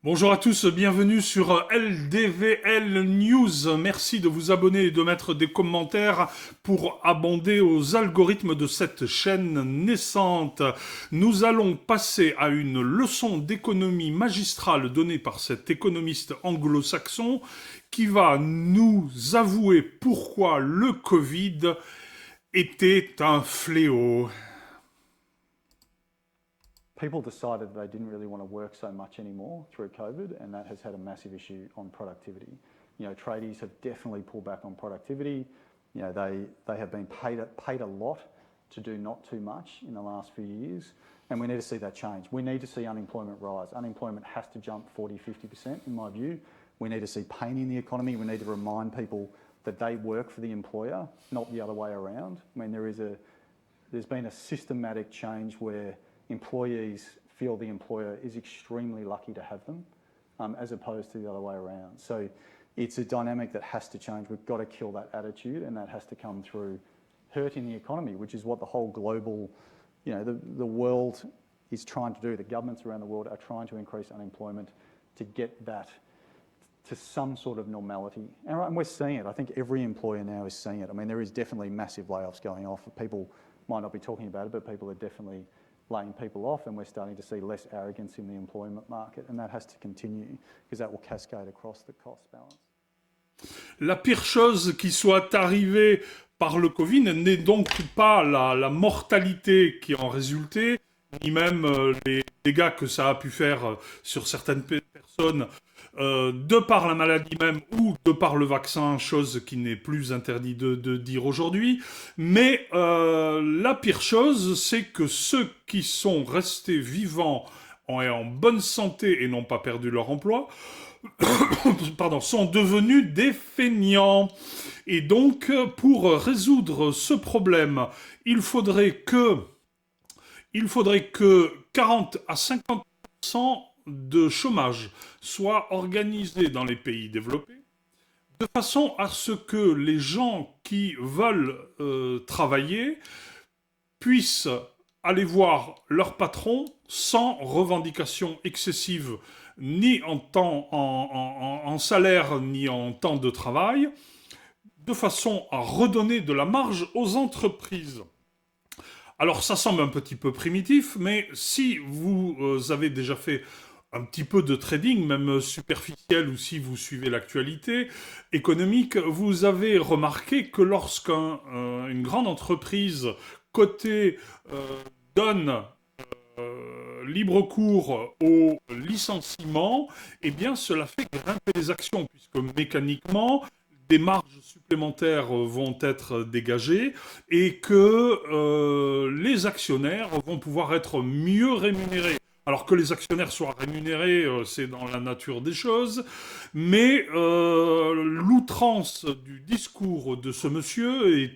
Bonjour à tous, bienvenue sur LDVL News. Merci de vous abonner et de mettre des commentaires pour abonder aux algorithmes de cette chaîne naissante. Nous allons passer à une leçon d'économie magistrale donnée par cet économiste anglo-saxon qui va nous avouer pourquoi le Covid était un fléau. People decided they didn't really want to work so much anymore through COVID, and that has had a massive issue on productivity. Tradies have definitely pulled back on productivity. They have been paid a lot to do not too much in the last few years, and we need to see that change. We need to see unemployment rise. Unemployment has to jump 40-50% in my view. We need to see pain in the economy. We need to remind people that they work for the employer, not the other way around. I mean, there's been a systematic change where employees feel the employer is extremely lucky to have them, as opposed to the other way around. So it's a dynamic that has to change. We've got to kill that attitude, and that has to come through hurting the economy, which is what the whole global, the world is trying to do. The governments around the world are trying to increase unemployment to get that to some sort of normality. And we're seeing it. I think every employer now is seeing it. I mean, there is definitely massive layoffs going off. People might not be talking about it, but people are definitely laying people off, and we're starting to see less arrogance in the employment market, and that has to continue because that will cascade across the cost balance. La pire chose qui soit arrivée par le Covid n'est donc pas la mortalité qui en résultait, ni même les dégâts que ça a pu faire sur certaines personnes de par la maladie même ou de par le vaccin, chose qui n'est plus interdit de dire aujourd'hui. Mais la pire chose, c'est que ceux qui sont restés vivants et en bonne santé et n'ont pas perdu leur emploi, pardon, sont devenus des feignants. Et donc, pour résoudre ce problème, il faudrait que, il faudrait que 40 à 50% de chômage soit organisé dans les pays développés, de façon à ce que les gens qui veulent travailler puissent aller voir leur patron sans revendication excessive, ni en temps, en salaire, ni en temps de travail, de façon à redonner de la marge aux entreprises. Alors ça semble un petit peu primitif, mais si vous avez déjà fait un petit peu de trading, même superficiel, ou si vous suivez l'actualité économique, vous avez remarqué que lorsqu'une grande entreprise cotée donne libre cours au licenciement, eh bien cela fait grimper les actions, puisque mécaniquement, des marges supplémentaires vont être dégagées et que les actionnaires vont pouvoir être mieux rémunérés. Alors que les actionnaires soient rémunérés, c'est dans la nature des choses, mais l'outrance du discours de ce monsieur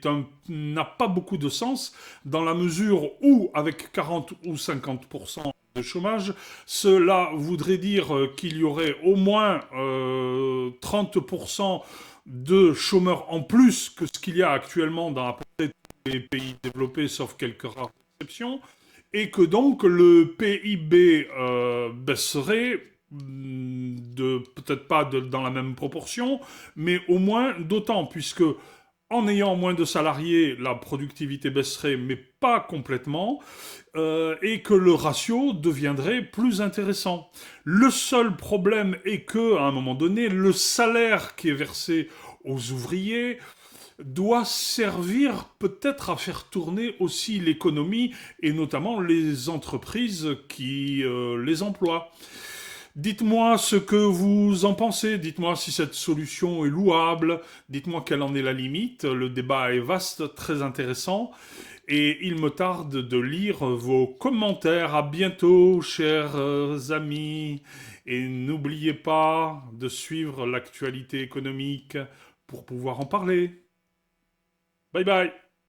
n'a pas beaucoup de sens dans la mesure où, avec 40 ou 50% de chômage, cela voudrait dire qu'il y aurait au moins 30% de chômeurs en plus que ce qu'il y a actuellement dans à peu près tous les pays développés, sauf quelques rares exceptions, et que donc le PIB baisserait peut-être pas dans la même proportion, mais au moins d'autant, puisque en ayant moins de salariés, la productivité baisserait, mais pas complètement, et que le ratio deviendrait plus intéressant. Le seul problème est que, à un moment donné, le salaire qui est versé aux ouvriers doit servir peut-être à faire tourner aussi l'économie et notamment les entreprises qui les emploient. Dites-moi ce que vous en pensez, dites-moi si cette solution est louable, dites-moi quelle en est la limite, le débat est vaste, très intéressant, et il me tarde de lire vos commentaires. À bientôt, chers amis, et n'oubliez pas de suivre l'actualité économique pour pouvoir en parler. Bye bye.